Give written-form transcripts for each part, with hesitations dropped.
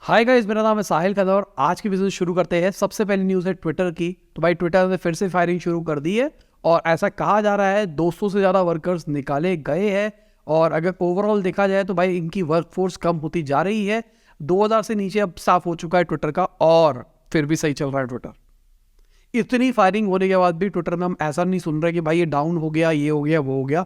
Hi guys, मेरा नाम है साहिल खन्ना और आज की बिजनेस शुरू करते हैं। सबसे पहली न्यूज़ है ट्विटर की। तो भाई ट्विटर ने फिर से फायरिंग शुरू कर दी है और ऐसा कहा जा रहा है 200 से ज़्यादा वर्कर्स निकाले गए हैं। और अगर ओवरऑल देखा जाए तो भाई इनकी वर्कफोर्स कम होती जा रही है। 2000 से नीचे अब साफ हो चुका है ट्विटर का, और फिर भी सही चल रहा है ट्विटर। इतनी फायरिंग होने के बाद भी ट्विटर में हम ऐसा नहीं सुन रहे कि भाई ये डाउन हो गया, ये हो गया, वो हो गया।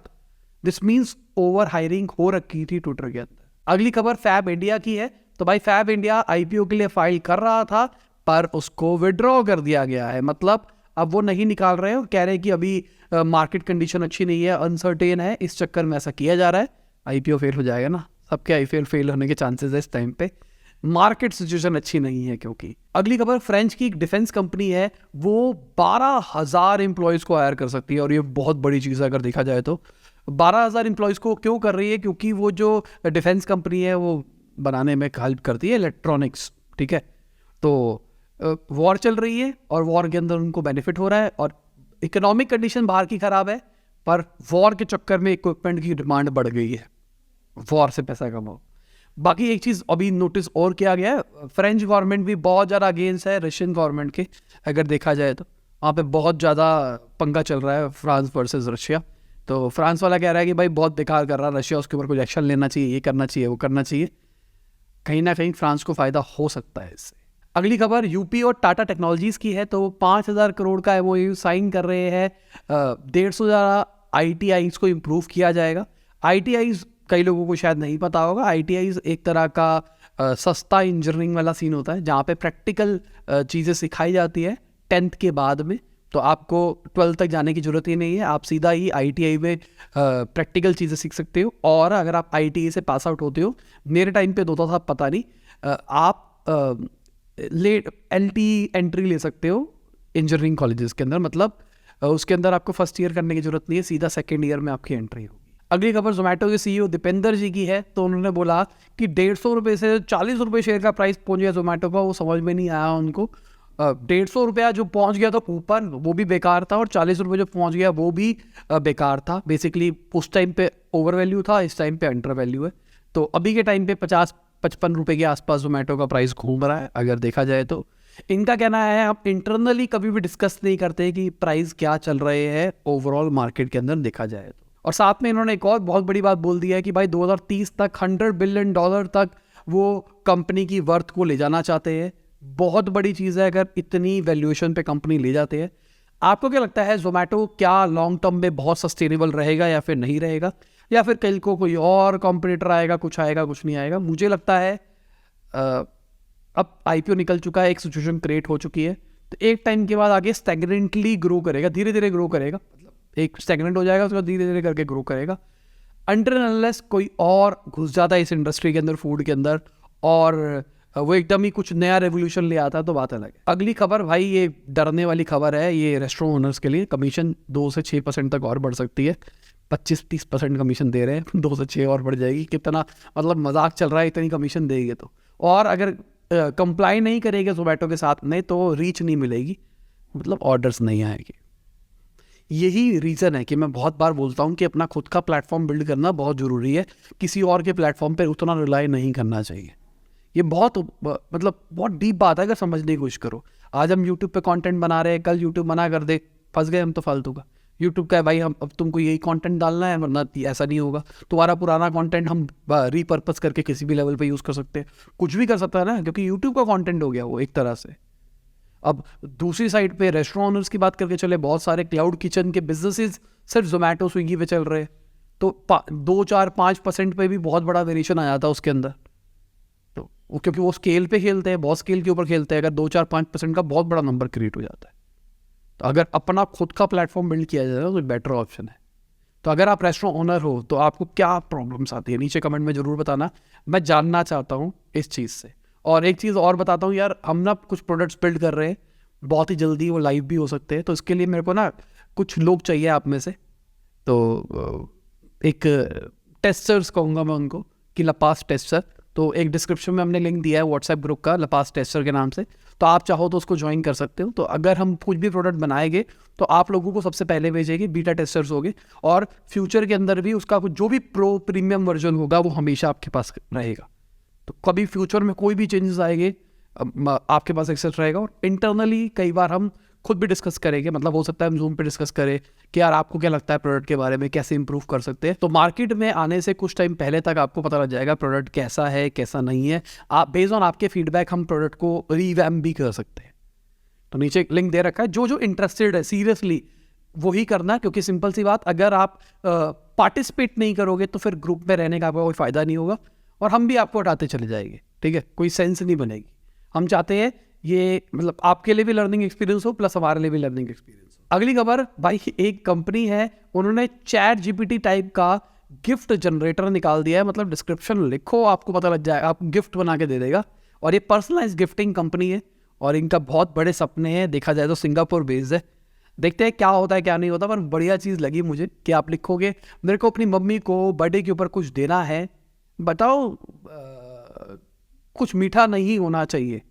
दिस मीन्स ओवर हायरिंग हो रखी थी ट्विटर के अंदर। अगली खबर फैब इंडिया की है। तो भाई फैब इंडिया आईपीओ के लिए फाइल कर रहा था पर उसको विड्रॉ कर दिया गया है। मतलब अब वो नहीं निकाल रहे हैं और कह रहे हैं कि अभी मार्केट कंडीशन अच्छी नहीं है, अनसर्टेन है, इस चक्कर में ऐसा किया जा रहा है। आईपीओ फेल हो जाएगा ना, सबके आईपीओ फेल होने के चांसेस है इस टाइम पे। मार्केट सिचुएशन अच्छी नहीं है क्योंकि अगली खबर फ्रेंच की एक डिफेंस कंपनी है, वो 12,000 एम्प्लॉयज़ को हायर कर सकती है और ये बहुत बड़ी चीज़ है अगर देखा जाए तो। 12,000 एम्प्लॉयज़ को क्यों कर रही है? क्योंकि वो जो डिफेंस कंपनी है वो बनाने में हेल्प करती है इलेक्ट्रॉनिक्स, ठीक है। तो वॉर चल रही है और वॉर के अंदर उनको बेनिफिट हो रहा है और इकोनॉमिक कंडीशन बाहर की ख़राब है, पर वॉर के चक्कर में इक्विपमेंट की डिमांड बढ़ गई है। वॉर से पैसा कमाओ। बाकी एक चीज़ अभी नोटिस और किया गया है, फ्रेंच गवर्नमेंट भी बहुत ज़्यादा अगेंस्ट है रशियन गवर्नमेंट के। अगर देखा जाए तो वहाँ पे बहुत ज़्यादा पंगा चल रहा है, फ्रांस वर्सेस रशिया। तो फ्रांस वाला कह रहा है कि भाई बहुत बेकार कर रहा है रशिया, उसके ऊपर कुछ एक्शन लेना चाहिए, ये करना चाहिए, वो करना चाहिए। कहीं ना कहीं फ्रांस को फ़ायदा हो सकता है इससे। अगली खबर यूपी और टाटा टेक्नोलॉजीज़ की है। तो 5,000 करोड़ का एमओयू साइन कर रहे हैं। 150 ज़्यादा आईटीआईज़ को इम्प्रूव किया जाएगा। आईटीआईज़ कई लोगों को शायद नहीं पता होगा, आईटीआईज़ एक तरह का सस्ता इंजीनियरिंग वाला सीन होता है जहाँ पे प्रैक्टिकल चीज़ें सिखाई जाती है 10th के बाद में। तो आपको 12th तक जाने की ज़रूरत ही नहीं है, आप सीधा ही आईटीआई में प्रैक्टिकल चीज़ें सीख सकते हो। और अगर आप आईटीआई से पास आउट होते हो, मेरे टाइम पे होता था पता नहीं, आप एलटी एंट्री ले सकते हो इंजीनियरिंग कॉलेजेस के अंदर। मतलब उसके अंदर आपको फर्स्ट ईयर करने की जरूरत नहीं है, सीधा सेकेंड ईयर में आपकी एंट्री होगी। अगली खबर जोमेटो के सीईओ दीपेंद्र जी की है। तो उन्होंने बोला कि 150 रुपये से 40 रुपये शेयर का प्राइस पहुंच गया जोमेटो का, वो समझ में नहीं आया उनको। 150 रुपया जो पहुंच गया था ऊपर वो भी बेकार था, और 40 रुपये जो पहुंच गया वो भी बेकार था। बेसिकली उस टाइम पे ओवर वैल्यू था, इस टाइम पे अंडर वैल्यू है। तो अभी के टाइम पे 50-55 रुपये के आसपास जोमेटो का प्राइस घूम रहा है अगर देखा जाए तो। इनका कहना है आप इंटरनली कभी भी डिस्कस नहीं करते कि प्राइस क्या चल रहे हैं ओवरऑल मार्केट के अंदर देखा जाए तो। और साथ में इन्होंने एक और बहुत बड़ी बात बोल दी है कि भाई 2030 तक $100 बिलियन तक वो कंपनी की वर्थ को ले जाना चाहते हैं। बहुत बड़ी चीज़ है अगर इतनी वैल्यूएशन पे कंपनी ले जाते हैं। आपको क्या लगता है जोमेटो क्या लॉन्ग टर्म में बहुत सस्टेनेबल रहेगा या फिर नहीं रहेगा, या फिर कल को कोई और कॉम्पिटिटर आएगा, कुछ नहीं आएगा? मुझे लगता है अब आईपीओ निकल चुका है, एक सिचुएशन क्रिएट हो चुकी है, तो एक टाइम के बाद आगे स्टैग्नेंटली ग्रो करेगा, धीरे धीरे ग्रो करेगा। मतलब एक स्टैग्नेंट हो जाएगा, उसके बाद धीरे धीरे करके ग्रो करेगा अनटिल अनलेस कोई और घुस जाता है इस इंडस्ट्री के अंदर, फूड के अंदर, और वो एकदम ही कुछ नया रेवोल्यूशन ले आता है, तो बात अलग है। अगली खबर भाई ये डरने वाली खबर है, ये रेस्टोरेंट ओनर्स के लिए। कमीशन 2 से 6% तक और बढ़ सकती है। 25-30% कमीशन दे रहे हैं, 2 से 6 और बढ़ जाएगी। कितना मतलब मजाक चल रहा है, इतनी कमीशन देगी तो। और अगर कंप्लाई नहीं करेगा जोमेटो के साथ में तो रीच नहीं मिलेगी, मतलब ऑर्डर्स नहीं आएगी। यही रीज़न है कि मैं बहुत बार बोलता हूँ कि अपना खुद का प्लेटफॉर्म बिल्ड करना बहुत ज़रूरी है। किसी और के प्लेटफॉर्म पर उतना रिलाई नहीं करना चाहिए। ये बहुत मतलब बहुत डीप बात है अगर समझने की कोशिश करो। आज हम यूट्यूब पे कंटेंट बना रहे हैं, कल यूट्यूब मना कर दे, फंस गए हम तो फालतू का। यूट्यूब का है भाई, हम अब तुमको यही कंटेंट डालना है, वरना ऐसा नहीं होगा। तुम्हारा पुराना कंटेंट हम रीपर्पस करके किसी भी लेवल पे यूज़ कर सकते हैं, कुछ भी कर सकता है ना, क्योंकि यूट्यूब का कंटेंट हो गया वो एक तरह से। अब दूसरी साइड पे रेस्टोरेंट ओनर्स की बात करके चले, बहुत सारे क्लाउड किचन के बिजनेसेस सिर्फ जोमेटो स्विगी पे चल रहे हैं, तो 2-4-5% पे भी बहुत बड़ा वेरिएशन आ जाता है उसके अंदर। तो वो क्योंकि वो स्केल पे खेलते हैं, बहुत स्केल के ऊपर खेलते हैं, अगर 2-4-5% का बहुत बड़ा नंबर क्रिएट हो जाता है। तो अगर अपना खुद का प्लेटफॉर्म बिल्ड किया जाए तो बेटर ऑप्शन है। तो अगर आप रेस्टोरेंट ओनर हो तो आपको क्या प्रॉब्लम्स आती है, नीचे कमेंट में ज़रूर बताना, मैं जानना चाहता हूँ इस चीज़ से। और एक चीज़ और बताता हूँ यार, हम ना कुछ प्रोडक्ट्स बिल्ड कर रहे हैं, बहुत ही जल्दी वो लाइव भी हो सकते हैं। तो इसके लिए मेरे को ना कुछ लोग चाहिए आप में से। तो एक टेस्टर्स कहूँगा मैं उनको कि लपास टेस्टर। तो एक डिस्क्रिप्शन में हमने लिंक दिया है व्हाट्सएप ग्रुप का लपास टेस्टर के नाम से, तो आप चाहो तो उसको ज्वाइन कर सकते हो। तो अगर हम कुछ भी प्रोडक्ट बनाएंगे तो आप लोगों को सबसे पहले भेजेंगे, बीटा टेस्टर्स होंगे, और फ्यूचर के अंदर भी उसका जो भी प्रो प्रीमियम वर्जन होगा वो हमेशा आपके पास रहेगा। तो कभी फ्यूचर में कोई भी चेंजेस आएंगे आपके पास एक्सेस रहेगा। और इंटरनली कई बार हम खुद भी डिस्कस करेंगे, मतलब हो सकता है हम जूम पे डिस्कस करें कि यार आपको क्या लगता है प्रोडक्ट के बारे में, कैसे इंप्रूव कर सकते हैं। तो मार्केट में आने से कुछ टाइम पहले तक आपको पता लग जाएगा प्रोडक्ट कैसा है कैसा नहीं है। आप बेस्ड ऑन आपके फीडबैक हम प्रोडक्ट को रीवैम्प भी कर सकते हैं। तो नीचे एक लिंक दे रखा है, जो इंटरेस्टेड है सीरियसली वही करना, क्योंकि सिंपल सी बात, अगर आप पार्टिसिपेट नहीं करोगे तो फिर ग्रुप में रहने का आपका कोई फायदा नहीं होगा और हम भी आपको हटाते चले जाएंगे, ठीक है, कोई सेंस नहीं बनेगी। हम चाहते हैं ये मतलब आपके लिए भी लर्निंग एक्सपीरियंस हो प्लस हमारे लिए भी लर्निंग एक्सपीरियंस हो। अगली खबर भाई, एक कंपनी है उन्होंने चैट जीपीटी टाइप का गिफ्ट जनरेटर निकाल दिया है। मतलब डिस्क्रिप्शन लिखो आपको पता लग जाएगा, आपको गिफ्ट बना के दे देगा। और ये पर्सनलाइज गिफ्टिंग कंपनी है और इनका बहुत बड़े सपने हैं। देखा जाए तो सिंगापुर बेस्ड है, देखते हैं क्या होता है क्या नहीं होता। पर बढ़िया चीज़ लगी मुझे कि आप लिखोगे मेरे को अपनी मम्मी को बर्थडे के ऊपर कुछ देना है, बताओ कुछ मीठा नहीं होना चाहिए,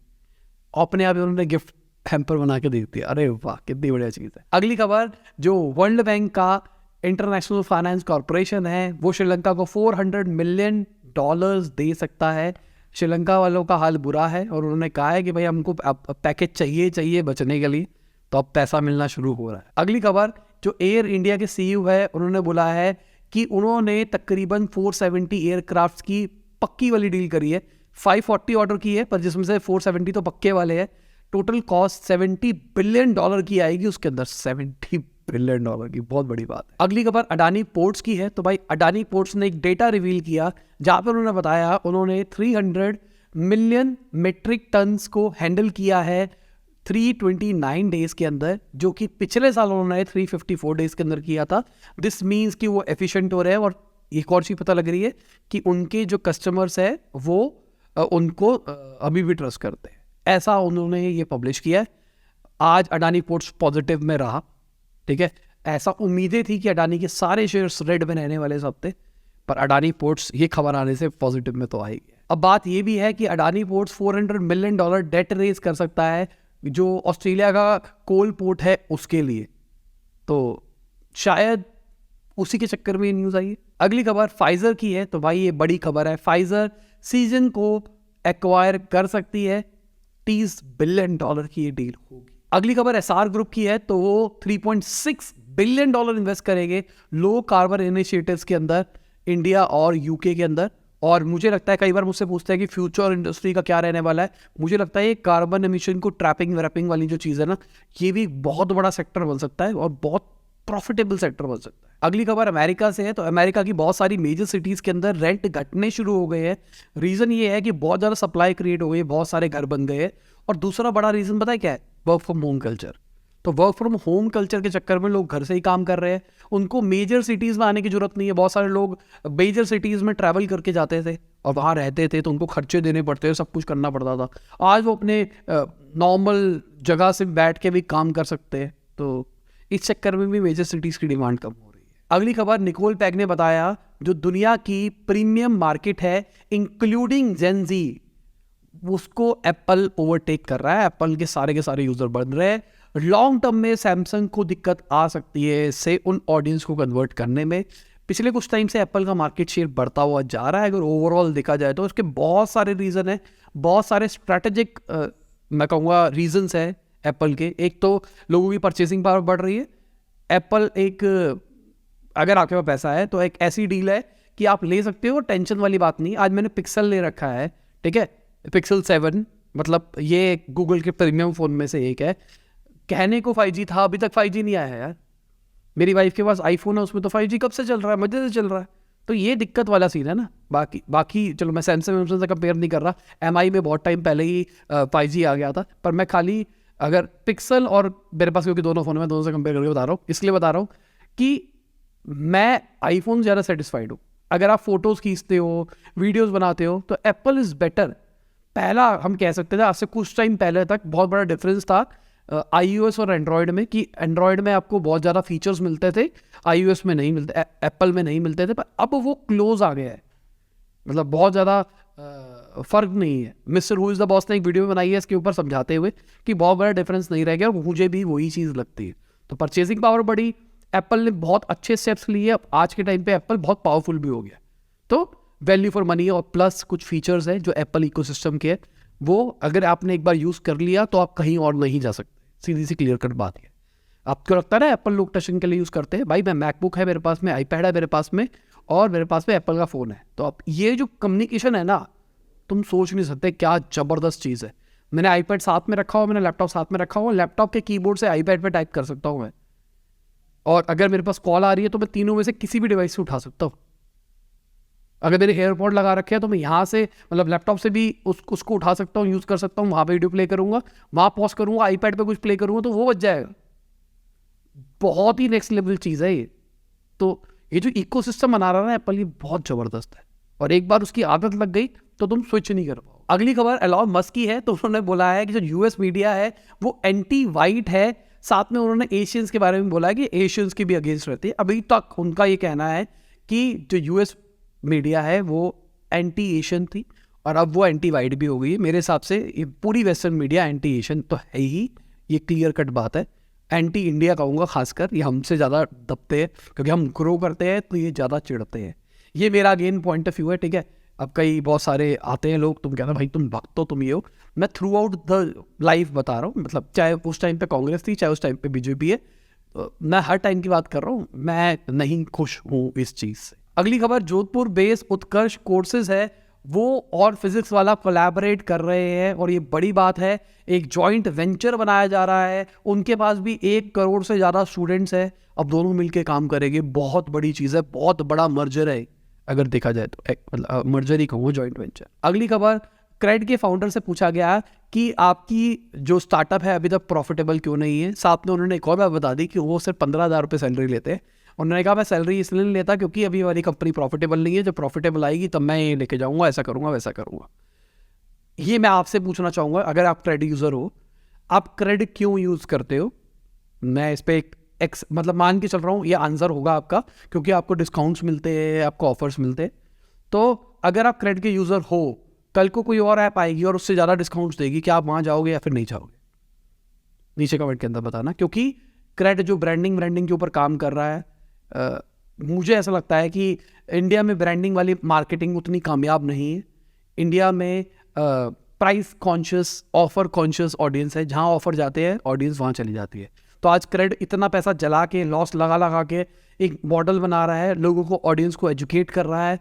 अपने आप उन्होंने गिफ्ट हैम्पर बना के दे दिया। अरे वाह, कितनी बढ़िया चीज़ है। अगली खबर, जो वर्ल्ड बैंक का इंटरनेशनल फाइनेंस कॉर्पोरेशन है वो श्रीलंका को $400 मिलियन दे सकता है। श्रीलंका वालों का हाल बुरा है और उन्होंने कहा है कि भाई हमको पैकेज चाहिए बचने के लिए, तो अब पैसा मिलना शुरू हो रहा है। अगली खबर, जो एयर इंडिया के सीईओ है उन्होंने बोला है कि उन्होंने तकरीबन 470 एयरक्राफ्ट की पक्की वाली डील करी है। 540 ऑर्डर की है पर जिसमें से 470 तो पक्के वाले हैं। टोटल कॉस्ट $70 बिलियन की आएगी उसके अंदर। $70 बिलियन की, बहुत बड़ी बात है। अगली खबर अडानी पोर्ट्स की है। तो भाई अडानी पोर्ट्स ने एक डेटा रिवील किया जहां पर उन्होंने बताया उन्होंने 300 मिलियन मेट्रिक टन्स को हैंडल किया है 329 डेज के अंदर, जो कि पिछले साल उन्होंने 354 डेज के अंदर किया था। दिस मीन्स कि वो एफिशिएंट हो रहे हैं। और एक और चीज़ पता लग रही है कि उनके जो कस्टमर्स है वो उनको अभी भी ट्रस्ट करते हैं, ऐसा उन्होंने ये पब्लिश किया है। आज अडानी पोर्ट्स पॉजिटिव में रहा, ठीक है। ऐसा उम्मीदें थी कि अडानी के सारे शेयर्स रेड में रहने वाले इस हफ्ते, पर अडानी पोर्ट्स ये खबर आने से पॉजिटिव में तो आएगी। अब बात ये भी है कि Adani ports $400 million debt raise कर सकता है जो ऑस्ट्रेलिया का कोल पोर्ट है उसके लिए, तो शायद उसी के चक्कर में ये न्यूज़ आई है। अगली खबर फाइजर की है। तो भाई ये बड़ी खबर है, फाइजर सीजन को एक्वायर कर सकती है, $30 बिलियन की ये डील होगी। अगली खबर एसआर ग्रुप की है। तो वो $3.6 बिलियन इन्वेस्ट करेंगे लो कार्बन इनिशिएटिव्स के अंदर, इंडिया और यूके के अंदर। और मुझे लगता है, कई बार मुझसे पूछते हैं कि फ्यूचर इंडस्ट्री का क्या रहने वाला है। मुझे लगता है ये कार्बन एमिशन को ट्रैपिंग वैपिंग वाली जो चीज़ है ना, ये भी बहुत बड़ा सेक्टर बन सकता है और बहुत प्रॉफिटेबल सेक्टर बन सकता है। अगली खबर अमेरिका से है। तो अमेरिका की बहुत सारी मेजर सिटीज़ के अंदर रेंट घटने शुरू हो गए हैं। रीज़न ये है कि बहुत ज़्यादा सप्लाई क्रिएट हो गई है, बहुत सारे घर बन गए हैं। और दूसरा बड़ा रीज़न पता है क्या है? Work from home culture. तो वर्क फ्रॉम होम कल्चर के चक्कर में लोग घर से ही काम कर रहे हैं, उनको मेजर सिटीज़ में आने की जरूरत नहीं है। बहुत सारे लोग मेजर सिटीज़ में ट्रैवल करके जाते थे और वहाँ रहते थे, तो उनको खर्चे देने पड़ते थे, सब कुछ करना पड़ता था। आज वो अपने नॉर्मल जगह से बैठ के भी काम कर सकते हैं। तो इस चक्कर में भी मेजर सिटीज़ की डिमांड कम हो रही है। अगली खबर निकोल पैग ने बताया, जो दुनिया की प्रीमियम मार्केट है इंक्लूडिंग जेन ज़ी, उसको एप्पल ओवरटेक कर रहा है। एप्पल के सारे यूज़र बन रहे हैं। लॉन्ग टर्म में सैमसंग को दिक्कत आ सकती है इससे उन ऑडियंस को कन्वर्ट करने में। पिछले कुछ टाइम से एप्पल का मार्केट शेयर बढ़ता हुआ जा रहा है। अगर ओवरऑल देखा जाए तो उसके बहुत सारे रीज़न है, बहुत सारे स्ट्रैटेजिक मैं कहूँगा रीजंस है एप्पल के। एक तो लोगों की परचेसिंग पावर बढ़ रही है। एप्पल एक, अगर आपके पास पैसा है तो एक ऐसी डील है कि आप ले सकते हो, टेंशन वाली बात नहीं। आज मैंने पिक्सल ले रखा है, ठीक है, पिक्सल 7, मतलब ये गूगल के प्रीमियम फ़ोन में से एक है। कहने को 5G था, अभी तक 5G नहीं आया है यार। मेरी वाइफ के पास आईफोन है, उसमें तो 5G कब से चल रहा है, मजे से चल रहा है। तो ये दिक्कत वाला सीन है ना। बाकी चलो मैं सैमसंग से कंपेयर नहीं कर रहा, MI में बहुत टाइम पहले ही 5G आ गया था। पर मैं खाली अगर पिक्सल और मेरे पास, क्योंकि दोनों फ़ोन में, दोनों से कंपेयर करके बता रहा हूँ, इसलिए बता रहा हूँ कि मैं आईफोन ज़्यादा सेटिस्फाइड हूँ। अगर आप फोटोज़ खींचते हो, वीडियोज़ बनाते हो, तो एप्पल इज़ बेटर। पहला हम कह सकते थे, आज से कुछ टाइम पहले तक बहुत बड़ा डिफरेंस था iOS और एंड्रॉयड में, कि एंड्रॉयड में आपको बहुत ज़्यादा फीचर्स मिलते थे, iOS में नहीं मिलते, एप्पल में नहीं मिलते थे। पर अब वो क्लोज आ गया है, मतलब बहुत ज़्यादा फ़र्क नहीं है। Mister who is the boss ने एक वीडियो बनाई है इसके ऊपर समझाते हुए कि बहुत बड़ा डिफरेंस नहीं रह गया, और मुझे भी वही चीज़ लगती है। तो परचेसिंग पावर बढ़ी, एप्पल ने बहुत अच्छे स्टेप्स लिए। अब आज के टाइम पे एप्पल बहुत पावरफुल भी हो गया। तो वैल्यू फॉर मनी और प्लस कुछ फीचर्स है जो एप्पल इकोसिस्टम के है, वो अगर आपने एक बार यूज़ कर लिया तो आप कहीं और नहीं जा सकते। सीधी सी क्लियर कट बात है। आपको लगता है ना एप्पल लोग टचिंग के लिए यूज़ करते हैं, भाई मैं मैकबुक है मेरे पास में, आईपैड है मेरे पास में, और मेरे पास में एप्पल का फ़ोन है। तो अब ये जो कम्युनिकेशन है ना, तुम सोच नहीं सकते क्या ज़बरदस्त चीज़ है। मैंने आईपैड साथ में रखा हुआ, मैंने लैपटॉप साथ में रखा हुआ, लैपटॉप के कीबोर्ड से आईपैड पे टाइप कर सकता हूँ मैं, और अगर मेरे पास कॉल आ रही है तो मैं तीनों में से किसी भी डिवाइस से उठा सकता हूँ। अगर मेरे एयरपॉड लगा रखे हैं तो मैं यहाँ से मतलब लैपटॉप से भी उसको उठा सकता हूँ, यूज़ कर सकता हूँ, वहाँ पे वीडियो प्ले करूँगा, वहाँ पॉज करूँगा, आईपैड पे कुछ प्ले करूँगा तो वो बच जाएगा। बहुत ही नेक्स्ट लेवल चीज़ है ये। तो ये जो इकोसिस्टम बना रहा है ना एप्पल, ये बहुत ज़बरदस्त है, और एक बार उसकी आदत लग गई तो तुम स्विच नहीं कर पाओ। अगली खबर एलॉन मस्क की है। तो उन्होंने बोला है कि जो यूएस मीडिया है वो एंटी वाइट है, साथ में उन्होंने एशियंस के बारे में बोला है कि एशियंस की भी अगेंस्ट रहती है। अभी तक उनका ये कहना है कि जो यूएस मीडिया है वो एंटी एशियन थी, और अब वो एंटी वाइट भी हो गई है। मेरे हिसाब से ये पूरी वेस्टर्न मीडिया एंटी एशियन तो है ही, ये क्लियर कट बात है। एंटी इंडिया कहूँगा खासकर, ये हमसे ज़्यादा दबते हैं क्योंकि हम ग्रो करते हैं तो ये ज़्यादा चिढ़ते हैं। ये मेरा अगेन पॉइंट ऑफ व्यू है, ठीक है। अब कई बहुत सारे आते हैं लोग, तुम कहते भाई तुम भक्त हो, तुम ये हो। मैं थ्रू आउट द लाइफ बता रहा हूँ, मतलब चाहे उस टाइम पे कांग्रेस थी, चाहे उस टाइम पे बीजेपी है, तो मैं हर टाइम की बात कर रहा हूँ। मैं नहीं खुश हूँ इस चीज़ से। अगली खबर, जोधपुर बेस उत्कर्ष कोर्सेज है वो और फिजिक्स वाला कोलैबोरेट कर रहे हैं, और ये बड़ी बात है। एक जॉइंट वेंचर बनाया जा रहा है, उनके पास भी 1 करोड़ से ज़्यादा स्टूडेंट्स हैं, अब दोनों मिलके काम करेंगे। बहुत बड़ी चीज़ है, बहुत बड़ा मर्जर है अगर देखा जाए तो, मतलब मर्जर ही कहूँ, जॉइंट वेंचर। अगली खबर, क्रेड के फाउंडर से पूछा गया कि आपकी जो स्टार्टअप है अभी तक प्रॉफिटेबल क्यों नहीं है। साथ में उन्होंने एक और बात बता दी कि वो सिर्फ 15,000 रुपये सैलरी लेते हैं। उन्होंने कहा मैं सैलरी इसलिए नहीं लेता क्योंकि अभी हमारी कंपनी प्रॉफिटेबल नहीं है, जब प्रॉफिटेबल आएगी तब मैं ये लेके जाऊँगा, ऐसा करूँगा वैसा करूँगा। ये मैं आपसे पूछना चाहूँगा, अगर आप क्रेड यूज़र हो, आप क्रेड क्यों यूज़ करते हो? मैं इस पर मतलब मान के चल रहा हूँ ये आंसर होगा आपका, क्योंकि आपको डिस्काउंट्स मिलते हैं, आपको ऑफर्स मिलते हैं। तो अगर आप क्रेड के यूज़र हो, कल को कोई और ऐप आएगी और उससे ज़्यादा डिस्काउंट्स देगी, क्या आप वहाँ जाओगे या फिर नहीं जाओगे? नीचे कमेंट के अंदर बताना, क्योंकि क्रेड जो ब्रांडिंग के ऊपर काम कर रहा है, मुझे ऐसा लगता है कि इंडिया में ब्रांडिंग वाली मार्केटिंग उतनी कामयाब नहीं है। इंडिया में price conscious, offer conscious audience है, जहाँ ऑफर जाते हैं ऑडियंस वहाँ चली जाती है। तो आज क्रेड इतना पैसा जला के, लॉस लगा के एक मॉडल बना रहा है, लोगों को, ऑडियंस को एजुकेट कर रहा है।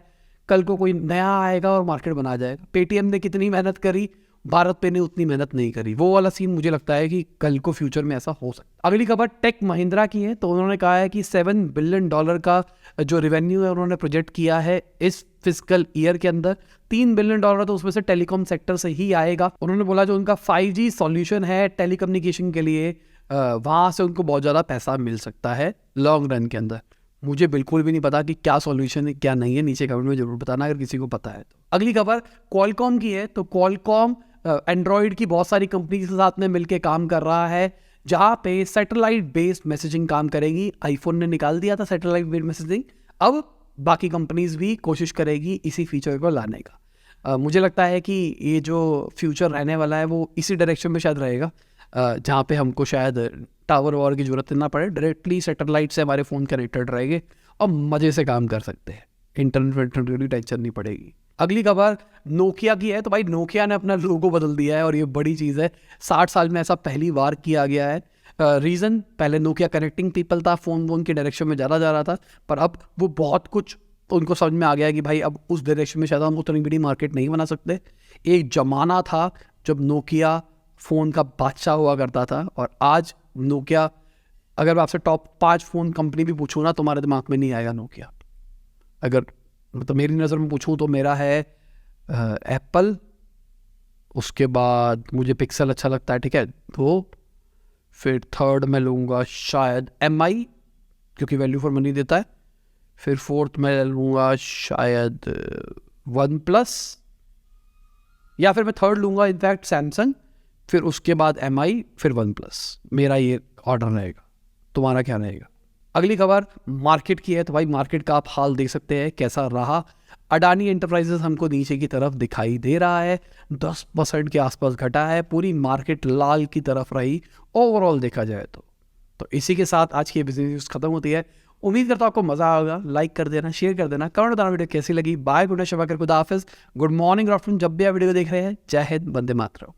कल को कोई नया आएगा और मार्केट बना जाएगा। पेटीएम ने कितनी मेहनत करी, भारत पे ने उतनी मेहनत नहीं करी। वो वाला सीन मुझे लगता है कि कल को फ्यूचर में ऐसा हो सकता है। अगली खबर टेक महिंद्रा की है। तो उन्होंने कहा है कि $7 बिलियन का जो रेवेन्यू है उन्होंने प्रोजेक्ट किया है इस फिजिकल ईयर के अंदर। $3 बिलियन तो उसमें से टेलीकॉम सेक्टर से ही आएगा। उन्होंने बोला जो उनका 5G सॉल्यूशन है टेलीकम्युनिकेशन के लिए, वहाँ से उनको बहुत ज़्यादा पैसा मिल सकता है लॉन्ग रन के अंदर। मुझे बिल्कुल भी नहीं पता कि क्या सॉल्यूशन है क्या नहीं है, नीचे कमेंट में जरूर बताना अगर किसी को पता है तो। अगली खबर क्वालकॉम की है। तो क्वालकॉम एंड्रॉयड की बहुत सारी कंपनी के साथ में मिलकर काम कर रहा है, जहाँ पे सैटेलाइट बेस्ड मैसेजिंग काम करेगी। आईफोन ने निकाल दिया था सैटेलाइट बेस्ड मैसेजिंग, अब बाकी कंपनीज भी कोशिश करेगी इसी फीचर को लाने का। मुझे लगता है कि ये जो फ्यूचर रहने वाला है वो इसी डायरेक्शन में शायद रहेगा, जहाँ पे हमको शायद टावर वावर की ज़रूरत ना पड़े, डायरेक्टली सैटेलाइट से हमारे फ़ोन कनेक्टेड रहेंगे और मज़े से काम कर सकते हैं, इंटरनेट की टेंशन नहीं पड़ेगी। अगली खबर नोकिया की है। तो भाई नोकिया ने अपना लोगो बदल दिया है और ये बड़ी चीज़ है। 60 साल में ऐसा पहली बार किया गया है। रीज़न, पहले नोकिया कनेक्टिंग पीपल था, फ़ोन के डायरेक्शन में ज़्यादा जा रहा था, पर अब वो बहुत कुछ उनको समझ में आ गया है कि भाई अब उस डायरेक्शन में शायद हम उतनी बड़ी मार्केट नहीं बना सकते। एक ज़माना था जब नोकिया फ़ोन का बादशाह हुआ करता था, और आज नोकिया, अगर मैं आपसे टॉप 5 फ़ोन कंपनी भी पूछूँ ना, तुम्हारे दिमाग में नहीं आएगा नोकिया। अगर मतलब मेरी नज़र में पूछूँ तो मेरा है एप्पल, उसके बाद मुझे पिक्सल अच्छा लगता है, ठीक है, तो फिर थर्ड मैं लूँगा शायद MI क्योंकि वैल्यू फॉर मनी देता है, फिर फोर्थ मैं लूँगा शायद OnePlus, या फिर मैं थर्ड लूँगा इनफैक्ट सैमसंग, फिर उसके बाद MI, फिर OnePlus। मेरा ये ऑर्डर रहेगा, तुम्हारा क्या रहेगा? अगली खबर मार्केट की है। तो भाई मार्केट का आप हाल देख सकते हैं कैसा रहा। अडानी एंटरप्राइजेस हमको नीचे की तरफ दिखाई दे रहा है, 10% के आसपास घटा है, पूरी मार्केट लाल की तरफ रही ओवरऑल देखा जाए तो। इसी के साथ आज की बिजनेस न्यूज़ खत्म होती है। उम्मीद करता हूँ आपको मजा आएगा। लाइक कर देना, शेयर कर देना, कमेंट बताना वीडियो कैसी लगी। बाय, गुड नाइट, शबा कर, खुदा हाफिज, गुड मॉर्निंग, गुड आफ्टरनून, जब भी आप वीडियो देख रहे हैं। जय हिंद, वंदे मातरम।